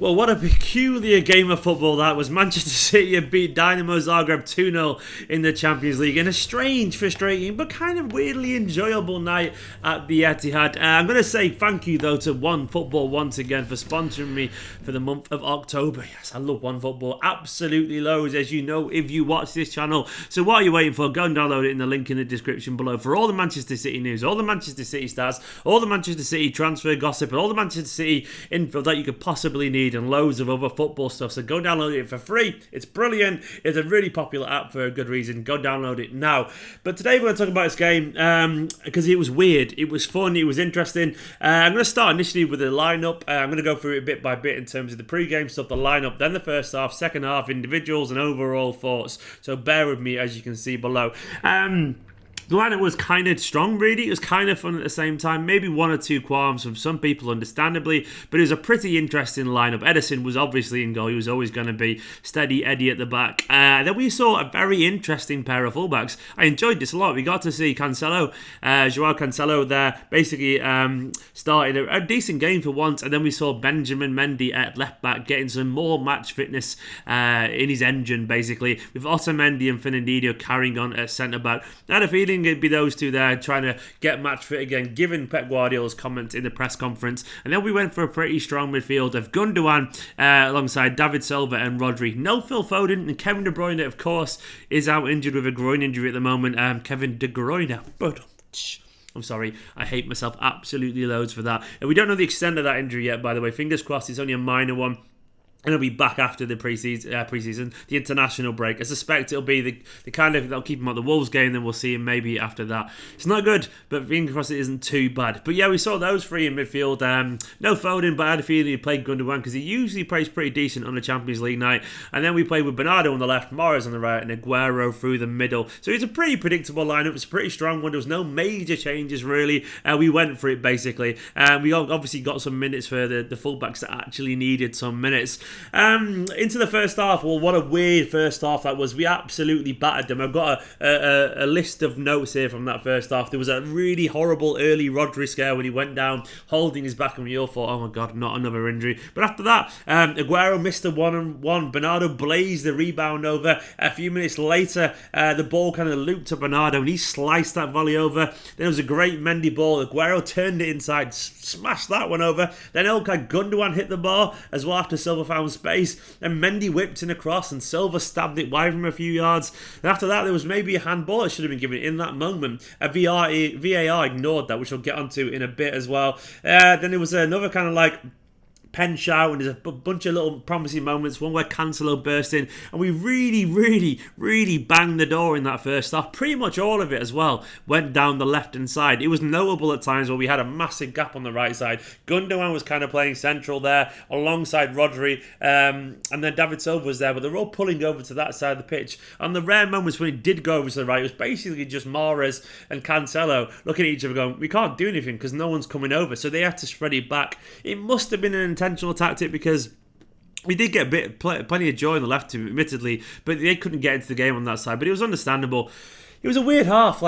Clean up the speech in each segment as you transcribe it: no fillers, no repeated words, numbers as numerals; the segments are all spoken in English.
Well, what a peculiar game of football that was. Manchester City beat Dinamo Zagreb 2-0 in the Champions League in a strange, frustrating, but kind of weirdly enjoyable night at the Etihad. I'm going to say thank you, though, to OneFootball once again for sponsoring me for the month of October. Yes, I love OneFootball. Absolutely loads, as you know, if you watch this channel. So what are you waiting for? Go and download it in the link in the description below for all the Manchester City news, all the Manchester City stats, all the Manchester City transfer gossip, and all the Manchester City info that you could possibly need, and loads of other football stuff. So go download it for free. It's brilliant. It's a really popular app for a good reason. Go download it now. But today we're going to talk about this game because it was weird. It was fun. It was interesting. I'm going to start initially with the lineup. I'm going to go through it bit by bit in terms of the pre-game stuff, the lineup, then the first half, second half, individuals, and overall thoughts. So bear with me as you can see below. The lineup was kind of strong, really. It was kind of fun at the same time. Maybe one or two qualms from some people, understandably, but it was a pretty interesting lineup. Edison was obviously in goal. He was always going to be. Steady Eddie at the back. Then we saw a very interesting pair of fullbacks. I enjoyed this a lot. We got to see Cancelo, Joao Cancelo there, basically starting a decent game for once, and then we saw Benjamin Mendy at left back getting some more match fitness in his engine, basically, with Otamendi and Fernandinho carrying on at centre back. I had a feeling it'd be those two there trying to get match fit again, given Pep Guardiola's comments in the press conference. And then we went for a pretty strong midfield of Gundogan alongside David Silva and Rodri. No Phil Foden, and Kevin De Bruyne, of course, is out injured with a groin injury at the moment. Kevin De Bruyne. I'm sorry, I hate myself absolutely loads for that. And we don't know the extent of that injury yet, by the way. Fingers crossed it's only a minor one. And he'll be back after the pre-season, the international break. I suspect it'll be the kind of, they'll keep him at the Wolves game, then we'll see him maybe after that. It's not good, but fingers crossed it isn't too bad. But yeah, we saw those three in midfield. No Foden, but I had a feeling he played Gundogan because he usually plays pretty decent on a Champions League night. And then we played with Bernardo on the left, Morris on the right, and Aguero through the middle. So it's a pretty predictable lineup. It's a pretty strong one. There was no major changes really. We went for it basically. We obviously got some minutes for the fullbacks that actually needed some minutes. Into the first half. Well, what a weird first half that was. We absolutely battered them. I've got a list of notes here from that first half. There was a really horrible early Rodri scare when he went down holding his back, and we all thought, oh my god, not another injury. But after that, Aguero missed a 1-on-1. Bernardo blazed the rebound over. A few minutes later, the ball kind of looped to Bernardo and he sliced that volley over. Then there was a great Mendy ball. Aguero turned it inside, smashed that one over. Then Ilkay Gundogan hit the bar as well after Silva found space, and Mendy whipped in across and Silva stabbed it wide from a few yards. And after that there was maybe a handball that should have been given in that moment. A VAR ignored that, which we'll get onto in a bit as well. Then there was another kind of like pen shout, and there's a bunch of little promising moments. One where Cancelo burst in, and we really banged the door in that first half. Pretty much all of it as well went down the left hand side. It was notable at times where we had a massive gap on the right side. Gundogan was kind of playing central there alongside Rodri, and then David Silva was there, but they're all pulling over to that side of the pitch. On the rare moments when he did go over to the right, it was basically just Mahrez and Cancelo looking at each other going, we can't do anything because no one's coming over, so they had to spread it back. It must have been an intentional tactic because we did get plenty of joy on the left, admittedly, but they couldn't get into the game on that side. But it was understandable. It was a weird half.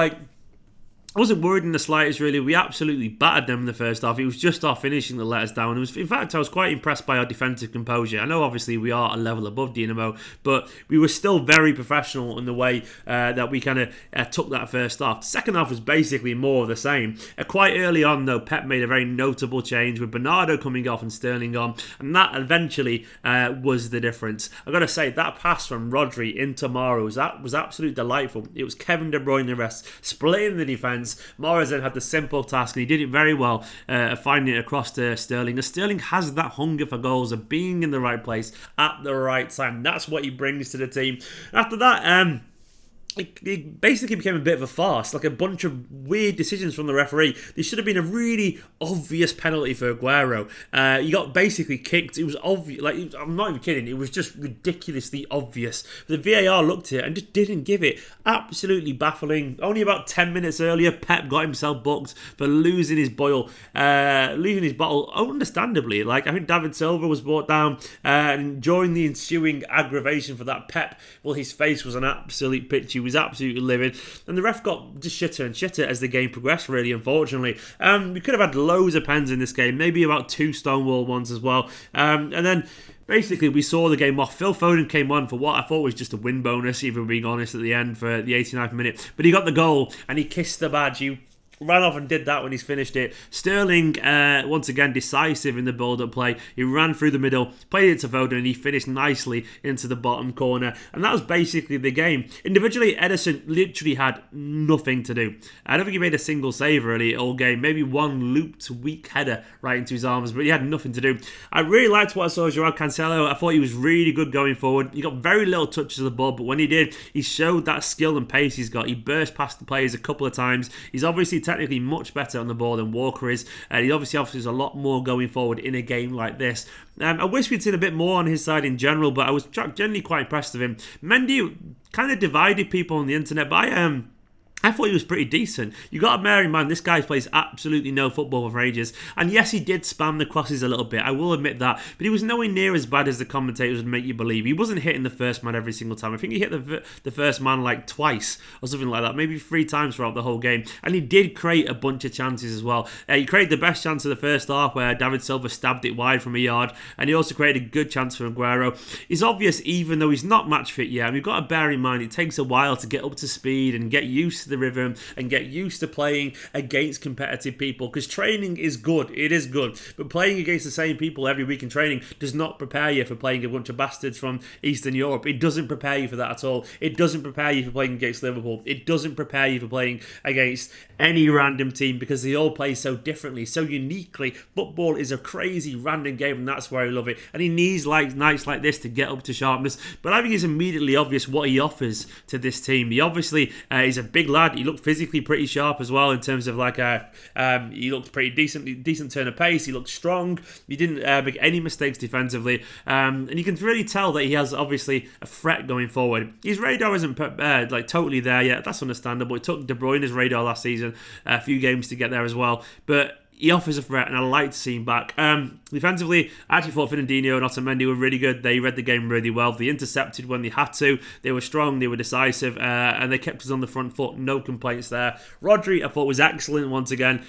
I wasn't worried in the slightest, really. We absolutely battered them in the first half. It was just our finishing that let us down. In fact, I was quite impressed by our defensive composure. I know, obviously, we are a level above Dinamo, but we were still very professional in the way that we kind of took that first half. The second half was basically more of the same. Quite early on, though, Pep made a very notable change with Bernardo coming off and Sterling on, and that eventually was the difference. I've got to say, that pass from Rodri into Mahrez, that was absolutely delightful. It was Kevin De Bruyne the rest, splitting the defence. Mahrez then had the simple task, and he did it very well, finding it across to Sterling. And Sterling has that hunger for goals, of being in the right place at the right time. That's what he brings to the team. After that, it basically became a bit of a farce, like a bunch of weird decisions from the referee. There should have been a really obvious penalty for Aguero. He got basically kicked. It was obvious. I'm not even kidding. It was just ridiculously obvious. The VAR looked at it and just didn't give it. Absolutely baffling. Only about 10 minutes earlier, Pep got himself booked for losing his bottle. Understandably. I think David Silva was brought down, and during the ensuing aggravation for that, Pep, well, his face was an absolute pitchy He was absolutely livid. And the ref got just shitter and shitter as the game progressed, really, unfortunately. We could have had loads of pens in this game, maybe about 2 Stonewall ones as well. And then basically, we saw the game off. Phil Foden came on for what I thought was just a win bonus, even being honest, at the end for the 89th minute. But he got the goal and he kissed the badge. He ran off and did that when he's finished it. Sterling, once again, decisive in the build-up play. He ran through the middle, played it to Foden, and he finished nicely into the bottom corner. And that was basically the game. Individually, Ederson literally had nothing to do. I don't think he made a single save, really, all game. Maybe one looped, weak header right into his arms, but he had nothing to do. I really liked what I saw of Joao Cancelo. I thought he was really good going forward. He got very little touches of the ball, but when he did, he showed that skill and pace he's got. He burst past the players a couple of times. He's obviously technically much better on the ball than Walker is, and he obviously offers a lot more going forward in a game like this. I wish we'd seen a bit more on his side in general, but I was generally quite impressed with him. Mendy kind of divided people on the internet, but I thought he was pretty decent. You got to bear in mind, this guy plays absolutely no football for ages. And yes, he did spam the crosses a little bit. I will admit that. But he was nowhere near as bad as the commentators would make you believe. He wasn't hitting the first man every single time. I think he hit the first man like twice or something like that. Maybe 3 times throughout the whole game. And he did create a bunch of chances as well. He created the best chance of the first half where David Silva stabbed it wide from a yard. And he also created a good chance for Aguero. It's obvious, even though he's not match fit yet. And we've got to bear in mind, it takes a while to get up to speed and get used to the rhythm and get used to playing against competitive people, because training is good, it is good, but playing against the same people every week in training does not prepare you for playing a bunch of bastards from Eastern Europe. It doesn't prepare you for that at all. It doesn't prepare you for playing against Liverpool. It doesn't prepare you for playing against any random team, because they all play so differently, so uniquely. Football is a crazy random game, and that's why I love it. And he needs nights like this to get up to sharpness. But I think it's immediately obvious what he offers to this team. He obviously is a big lad. He looked physically pretty sharp as well, in terms of he looked pretty decent turn of pace. He looked strong. He didn't make any mistakes defensively, and you can really tell that he has obviously a threat going forward. His radar isn't totally there yet. That's understandable. It took De Bruyne's radar last season a few games to get there as well, but he offers a threat, and I like to see him back. Defensively, I actually thought Fernandinho and Otamendi were really good. They read the game really well. They intercepted when they had to. They were strong, they were decisive, and they kept us on the front foot. No complaints there. Rodri, I thought, was excellent once again.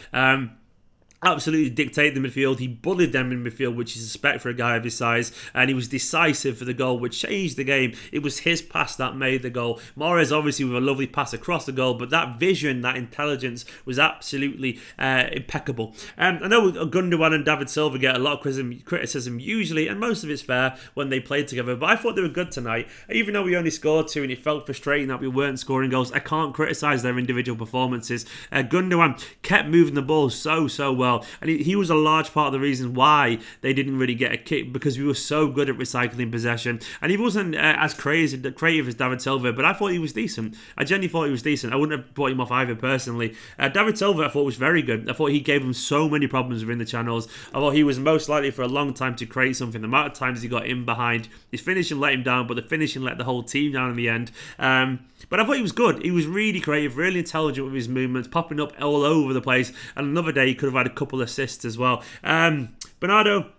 Absolutely dictated the midfield. He bullied them in midfield, which is respect for a guy of his size, and he was decisive for the goal, which changed the game. It was his pass that made the goal. Mahrez obviously with a lovely pass across the goal, but that vision, that intelligence was absolutely impeccable. I know Gundogan and David Silva get a lot of criticism usually, and most of it's fair when they played together, but I thought they were good tonight. Even though we only scored 2 and it felt frustrating that we weren't scoring goals, I can't criticise their individual performances. Gundogan kept moving the ball so well. And he was a large part of the reason why they didn't really get a kick, because we were so good at recycling possession. And he wasn't as creative as David Silva, but I thought he was decent. I genuinely thought he was decent. I wouldn't have brought him off either personally. David Silva I thought was very good. I thought he gave him so many problems within the channels. I thought he was most likely for a long time to create something. The amount of times he got in behind, his finishing let him down, but the finishing let the whole team down in the end. But I thought he was good. He was really creative, really intelligent with his movements, popping up all over the place. And another day he could have had a couple assists as well. Bernardo,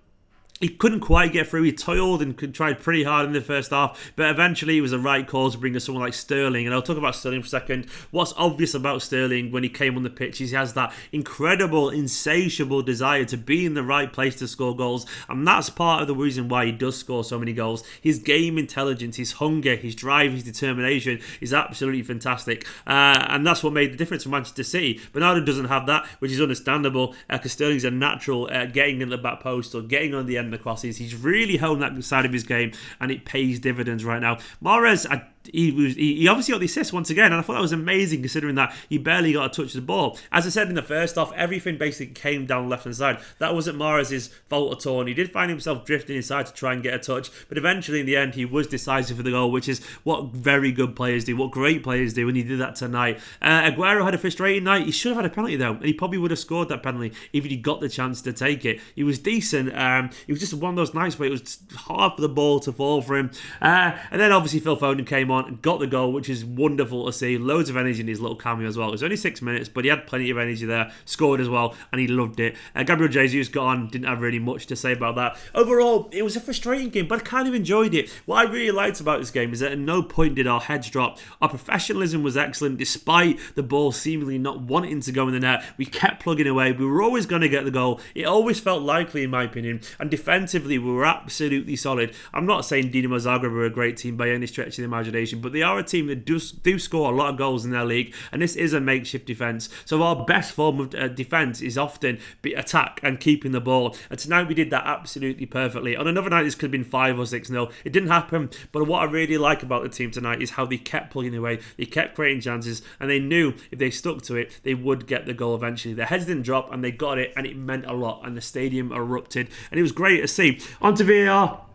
he couldn't quite get through. He toiled and tried pretty hard in the first half, but eventually it was the right call to bring us someone like Sterling. And I'll talk about Sterling for a second. What's obvious about Sterling when he came on the pitch is he has that incredible, insatiable desire to be in the right place to score goals, and that's part of the reason why he does score so many goals. His game intelligence, his hunger, his drive, his determination is absolutely fantastic, and that's what made the difference for Manchester City. Bernardo doesn't have that, which is understandable, because Sterling's a natural getting in the back post or getting on the end the crosses. He's really honed that side of his game, and it pays dividends right now. Mahrez, he obviously got the assist once again, and I thought that was amazing considering that he barely got a touch of the ball. As I said in the first half, everything basically came down left hand side. That wasn't Mahrez's fault at all, and he did find himself drifting inside to try and get a touch, but eventually in the end he was decisive for the goal, which is what very good players do, what great players do, and he did that tonight. Aguero had a frustrating night. He should have had a penalty though, and he probably would have scored that penalty if he got the chance to take it. He was decent. It was just one of those nights where it was hard for the ball to fall for him. And then obviously Phil Foden came came on and got the goal, which is wonderful to see. Loads of energy in his little cameo as well. It was only 6 minutes, but he had plenty of energy there. Scored as well, and he loved it. Gabriel Jesus got on, didn't have really much to say about that. Overall, it was a frustrating game, but I kind of enjoyed it. What I really liked about this game is that at no point did our heads drop. Our professionalism was excellent, despite the ball seemingly not wanting to go in the net. We kept plugging away. We were always going to get the goal. It always felt likely, in my opinion. And defensively, we were absolutely solid. I'm not saying Dinamo Zagreb are a great team by any stretch of the imagination, but they are a team that do score a lot of goals in their league, and this is a makeshift defence. So our best form of defence is often attack and keeping the ball. And tonight we did that absolutely perfectly. On another night, this could have been 5 or 6-0. It didn't happen, but what I really like about the team tonight is how they kept plugging away. They kept creating chances, and they knew if they stuck to it, they would get the goal eventually. Their heads didn't drop, and they got it, and it meant a lot. And the stadium erupted, and it was great to see. On to VAR.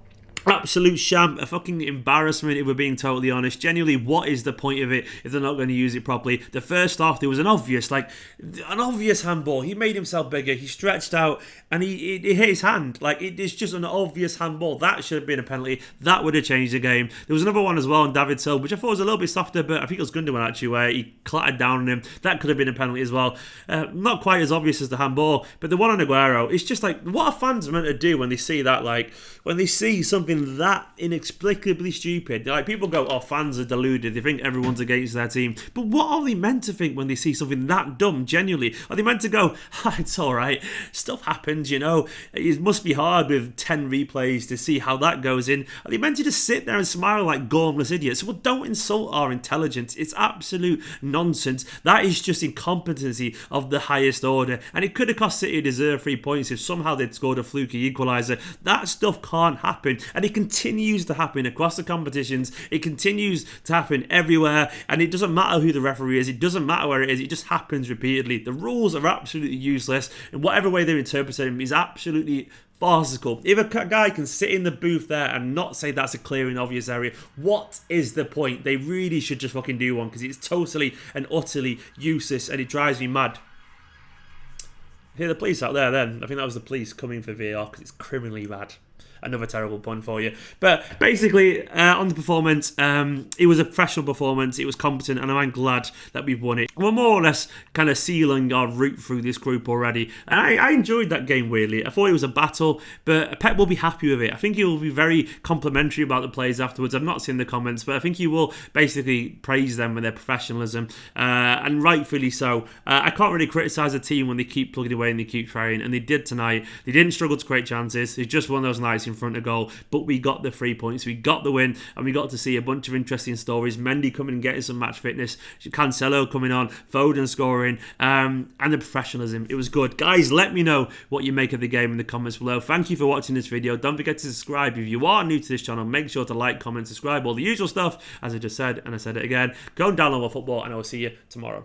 Absolute sham, a fucking embarrassment if we're being totally honest. Genuinely, what is the point of it if they're not going to use it properly? The first half, there was an obvious handball. He made himself bigger, he stretched out, and he hit his hand. Like, it is just an obvious handball. That should have been a penalty. That would have changed the game. There was another one as well on David Silva, which I thought was a little bit softer, but I think it was Gundogan actually, where he clattered down on him. That could have been a penalty as well. Not quite as obvious as the handball, but the one on Aguero, it's just like, what are fans meant to do when they see that? Like, when they see something that inexplicably stupid. Like, people go, oh, fans are deluded, they think everyone's against their team. But what are they meant to think when they see something that dumb? Genuinely, are they meant to go, it's alright, stuff happens, you know, it must be hard with 10 replays to see how that goes in? Are they meant to just sit there and smile like gormless idiots? Well, don't insult our intelligence. It's absolute nonsense. That is just incompetency of the highest order, and it could have cost City a deserved 3 points if somehow they'd scored a fluky equaliser. That stuff can't happen, and it continues to happen across the competitions. It continues to happen everywhere, and it doesn't matter who the referee is, it doesn't matter where it is, it just happens repeatedly. The rules are absolutely useless, and whatever way they're interpreting them is absolutely farcical. If a guy can sit in the booth there and not say that's a clear and obvious area, what is the point? They really should just fucking do one, because it's totally and utterly useless, and it drives me mad. Hear the police out there then. I think that was the police coming for VAR, because it's criminally bad. Another terrible pun for you. But basically, on the performance, it was a professional performance. It was competent, and I'm glad that we've won it. We're more or less kind of sealing our route through this group already. And I enjoyed that game, weirdly. I thought it was a battle, but Pep will be happy with it. I think he will be very complimentary about the players afterwards. I've not seen the comments, but I think he will basically praise them and their professionalism, and rightfully so. I can't really criticise a team when they keep plugging away and they keep trying, and they did tonight. They didn't struggle to create chances. It's just one of those nights in front of goal, but we got the 3 points, we got the win, and we got to see a bunch of interesting stories. Mendy coming and getting some match fitness, Cancelo coming on, Foden scoring, and the professionalism. It was good. Guys, let me know what you make of the game in the comments below. Thank you for watching this video. Don't forget to subscribe if you are new to this channel. Make sure to like, comment, subscribe, all the usual stuff, as I just said, and I said it again. Go and download more football, and I will see you tomorrow.